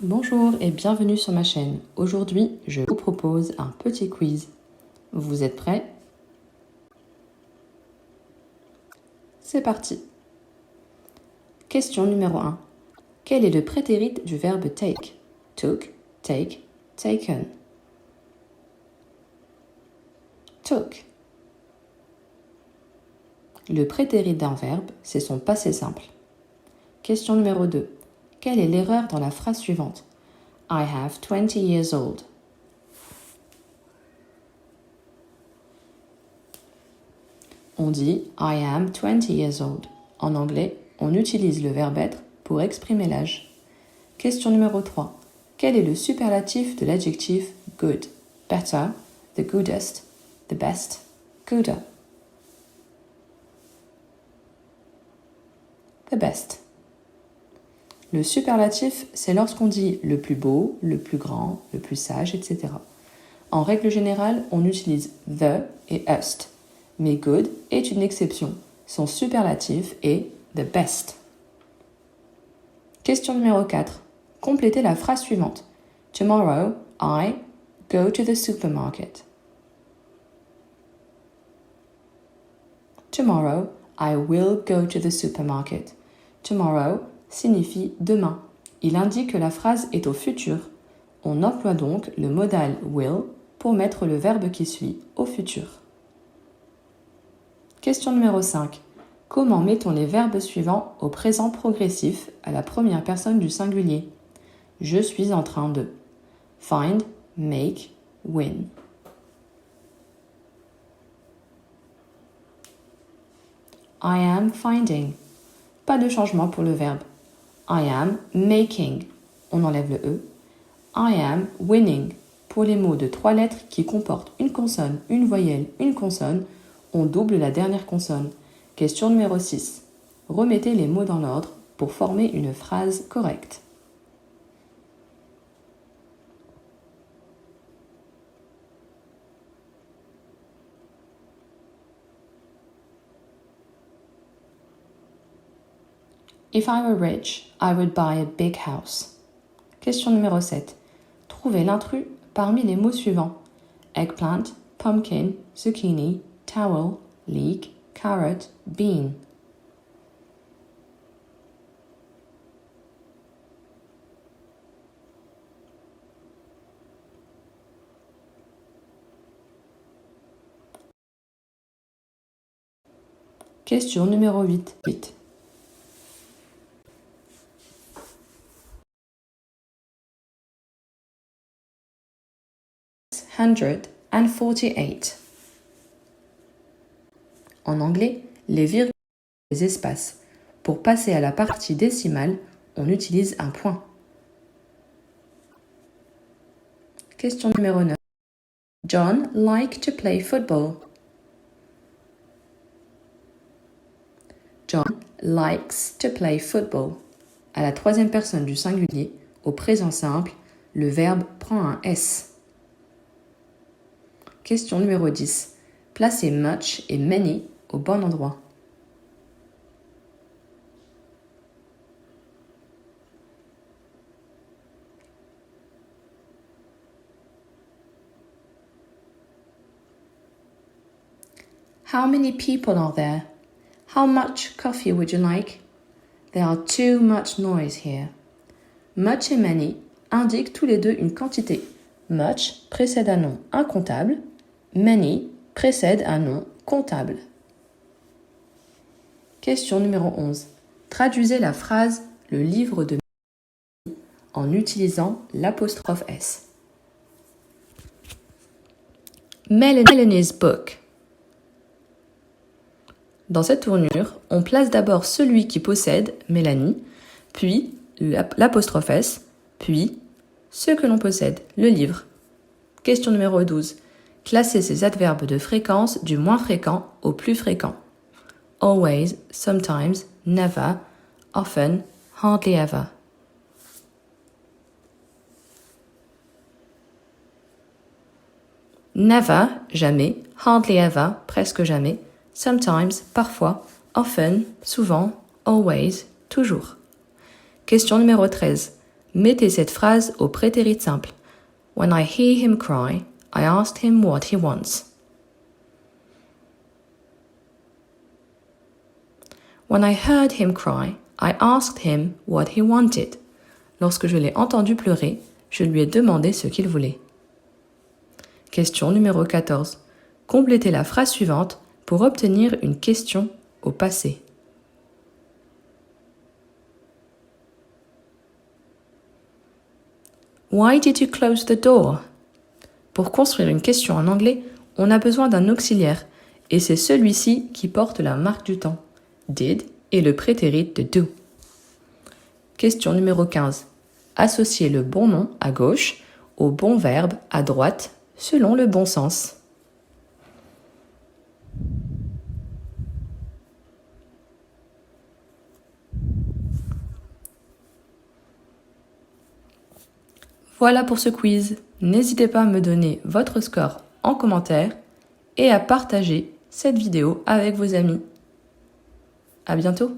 Bonjour et bienvenue sur ma chaîne. Aujourd'hui, je vous propose un petit quiz. Vous êtes prêts? C'est parti. Question numéro 1. Quel est le prétérit du verbe take? Took, take, taken. Took. Le prétérit d'un verbe, c'est son passé simple. Question numéro 2. Quelle est l'erreur dans la phrase suivante? I have 20 years old. On dit I am 20 years old. En anglais, on utilise le verbe être pour exprimer l'âge. Question numéro 3. Quel est le superlatif de l'adjectif good? Better, the goodest, the best, gooder. The best. Le superlatif, c'est lorsqu'on dit le plus beau, le plus grand, le plus sage, etc. En règle générale, on utilise the et est. Mais good est une exception. Son superlatif est the best. Question numéro 4. Complétez la phrase suivante. Tomorrow, I go to the supermarket. Tomorrow, I will go to the supermarket. Tomorrow signifie demain. Il indique que la phrase est au futur. On emploie donc le modal will pour mettre le verbe qui suit au futur. Question numéro 5. Comment mettons les verbes suivants au présent progressif à la première personne du singulier? Je suis en train de. Find, make, win. I am finding. Pas de changement pour le verbe. I am making. On enlève le E. I am winning. Pour les mots de 3 lettres qui comportent une consonne, une voyelle, une consonne, on double la dernière consonne. Question numéro 6. Remettez les mots dans l'ordre pour former une phrase correcte. If I were rich, I would buy a big house. Question numéro 7. Trouvez l'intrus parmi les mots suivants. Eggplant, pumpkin, zucchini, towel, leek, carrot, bean. Question numéro 8. 148. En anglais, les virgules sont des espaces. Pour passer à la partie décimale, on utilise un point. Question numéro 9. John likes to play football. John likes to play football. À la troisième personne du singulier, au présent simple, le verbe prend un S. Question numéro 10. Placez much et many au bon endroit. How many people are there? How much coffee would you like? There are too much noise here. Much et many indiquent tous les deux une quantité. Much précède un nom incontable. Many précède un nom comptable. Question numéro 11. Traduisez la phrase « le livre de Mélanie » en utilisant l'apostrophe S. Melanie's book. Dans cette tournure, on place d'abord celui qui possède, Mélanie, puis l'apostrophe S, puis ce que l'on possède, le livre. Question numéro 12. Classez ces adverbes de fréquence du moins fréquent au plus fréquent. Always, sometimes, never, often, hardly ever. Never, jamais, hardly ever, presque jamais, sometimes, parfois, often, souvent, always, toujours. Question numéro 13. Mettez cette phrase au prétérit simple. When I hear him cry, I asked him what he wants. When I heard him cry, I asked him what he wanted. Lorsque je l'ai entendu pleurer, je lui ai demandé ce qu'il voulait. Question numéro 14. Complétez la phrase suivante pour obtenir une question au passé. Why did you close the door? Pour construire une question en anglais, on a besoin d'un auxiliaire et c'est celui-ci qui porte la marque du temps. Did et le prétérit de do. Question numéro 15. Associez le bon nom à gauche au bon verbe à droite selon le bon sens. Voilà pour ce quiz. N'hésitez pas à me donner votre score en commentaire et à partager cette vidéo avec vos amis. À bientôt!